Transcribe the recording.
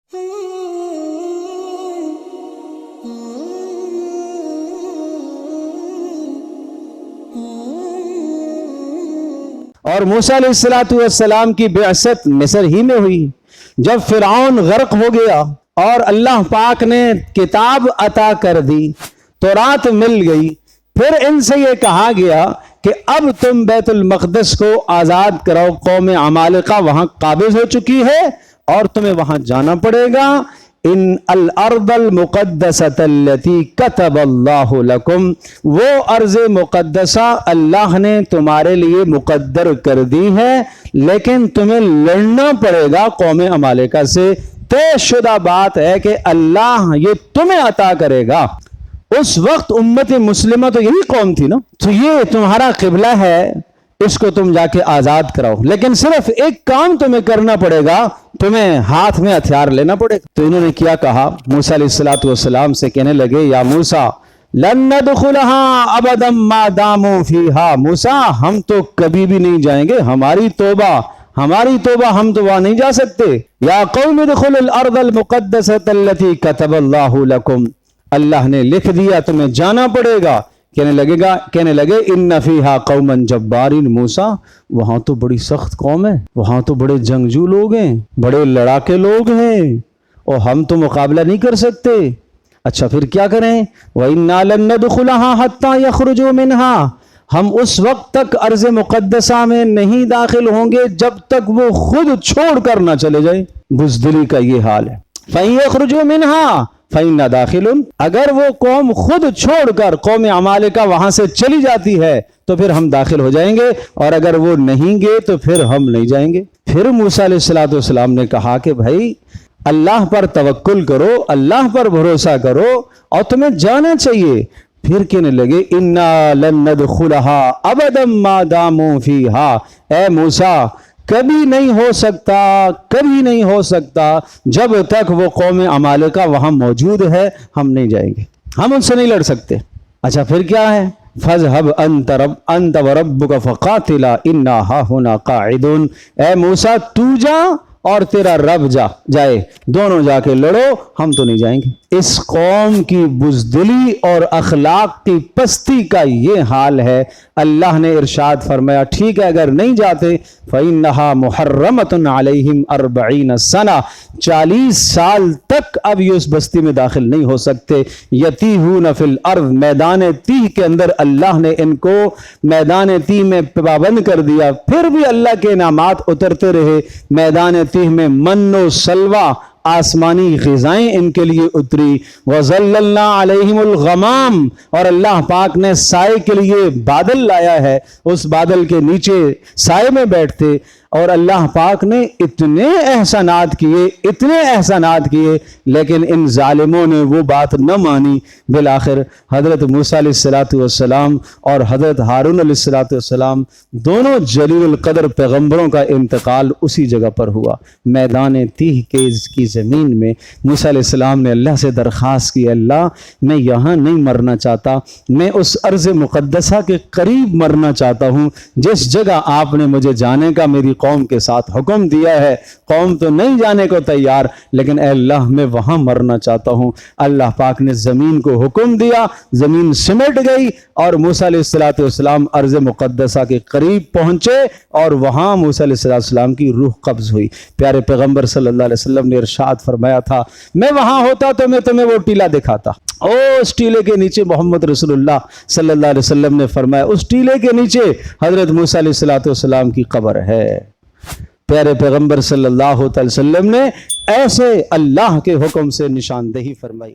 اور موسیٰ علیہ السلام کی بعثت مصر ہی میں ہوئی جب فرعون غرق ہو گیا اور اللہ پاک نے کتاب عطا کر دی، تورات مل گئی، پھر ان سے یہ کہا گیا کہ اب تم بیت المقدس کو آزاد کراؤ، قوم عمالقہ وہاں قابض ہو چکی ہے اور تمہیں وہاں جانا پڑے گا۔ ان الارض المقدسۃ التي كتب اللہ لکم، وہ ارض مقدسہ اللہ نے تمہارے لیے مقدر کر دی ہے، لیکن تمہیں لڑنا پڑے گا قوم عمالقہ سے۔ طے شدہ بات ہے کہ اللہ یہ تمہیں عطا کرے گا۔ اس وقت امت مسلمہ تو یہی قوم تھی نا، تو یہ تمہارا قبلہ ہے، اس کو تم جا کے آزاد کراؤ، لیکن صرف ایک کام تمہیں کرنا پڑے گا، تمہیں ہاتھ میں ہتھیار لینا پڑے گا۔ تو انہوں نے کیا کہا؟ موسیٰ علیہ السلام سے کہنے لگے، یا موسیٰ لن ندخلها ابدا ما داموا فیہا، موسیٰ ہم تو کبھی بھی نہیں جائیں گے، ہماری توبہ ہم تو وہاں نہیں جا سکتے۔ یا قوم ادخلوا الارض المقدسۃ التي كتب اللہ لکم، اللہ نے لکھ دیا تمہیں جانا پڑے گا۔ کہنے لگے ان فیہا قوما جبارین، موسیٰ وہاں تو بڑی سخت قوم ہے، وہاں تو بڑے جنگجو لوگ ہیں، بڑے لڑاکے لوگ ہیں، اور ہم تو مقابلہ نہیں کر سکتے۔ اچھا پھر کیا کریں؟ وَإِنَّا لَن نَدْخُلَهَا حَتَّى يَخْرُجُوا مِنْهَا، ہم اس وقت تک ارض مقدسہ میں نہیں داخل ہوں گے جب تک وہ خود چھوڑ کر نہ چلے جائیں۔ بزدلی کا یہ حال ہے۔ فَإِن يَخْرُجُوا مِنْهَا فَإِنَّا دَاخِلٌ، اگر وہ قوم خود چھوڑ کر قوم عمالقہ وہاں سے چلی جاتی ہے تو پھر ہم داخل ہو جائیں گے، اور اگر وہ نہیں گے تو پھر ہم نہیں جائیں گے۔ پھر موسیٰ علیہ السلام نے کہا کہ بھائی اللہ پر توکل کرو، اللہ پر بھروسہ کرو، اور تمہیں جانا چاہیے۔ پھر کہنے لگے انا لن ندخلها ابدا ما داموا فیہا، اے موسیٰ کبھی نہیں ہو سکتا جب تک وہ قوم عمالقہ وہاں موجود ہے، ہم نہیں جائیں گے، ہم ان سے نہیں لڑ سکتے۔ اچھا پھر کیا ہے؟ فَاذْهَبْ أَنْتَ وَرَبُّكَ فَقَاتِلَا إِنَّا هَاهُنَا قَاعِدُونَ، اے موسیٰ تو جا اور تیرا رب جائے، دونوں جا کے لڑو، ہم تو نہیں جائیں گے۔ اس قوم کی بزدلی اور اخلاق کی پستی کا یہ حال ہے۔ اللہ نے ارشاد فرمایا ٹھیک ہے اگر نہیں جاتے فَإِنَّهَا مُحَرَّمَةٌ عَلَيْهِمْ 40 سنہ، 40 سال تک اب یہ اس بستی میں داخل نہیں ہو سکتے۔ یتیہون فی الارض، میدان تیہ کے اندر اللہ نے ان کو میدان تیہ میں پابند کر دیا، پھر بھی اللہ کے انعامات اترتے رہے۔ میدان تیہ میں من و سلوہ، آسمانی غذائیں ان کے لیے اتری۔ وَظَلَّلْنَا عَلَيْهِمُ الْغَمَامِ، اور اللہ پاک نے سائے کے لیے بادل لایا ہے، اس بادل کے نیچے سائے میں بیٹھتے، اور اللہ پاک نے اتنے احسانات کیے لیکن ان ظالموں نے وہ بات نہ مانی۔ بالآخر حضرت موسیٰ علیہ السلام اور حضرت ہارون علیہ السلام دونوں جلیل القدر پیغمبروں کا انتقال اسی جگہ پر ہوا، میدان تیہ کی زمین میں۔ موسیٰ علیہ السلام نے اللہ سے درخواست کی، اللہ میں یہاں نہیں مرنا چاہتا، میں اس ارض مقدسہ کے قریب مرنا چاہتا ہوں جس جگہ آپ نے مجھے جانے کا میری قوم کے ساتھ حکم دیا ہے۔ قوم تو نہیں جانے کو تیار، لیکن اے اللہ میں وہاں مرنا چاہتا ہوں۔ اللہ پاک نے زمین کو حکم دیا، زمین سمٹ گئی، اور موسیٰ علیہ السلام ارض مقدسہ کے قریب پہنچے، اور وہاں موسیٰ علیہ السلام کی روح قبض ہوئی۔ پیارے پیغمبر صلی اللہ علیہ وسلم نے ارشاد فرمایا تھا، میں وہاں ہوتا تو میں تمہیں وہ ٹیلہ دکھاتا۔ اس ٹیلے کے نیچے محمد رسول اللہ صلی اللہ علیہ وسلم نے فرمایا اس ٹیلے کے نیچے حضرت موسیٰ علیہ السلام کی قبر ہے۔ پیارے پیغمبر صلی اللہ علیہ وسلم نے ایسے اللہ کے حکم سے نشاندہی فرمائی۔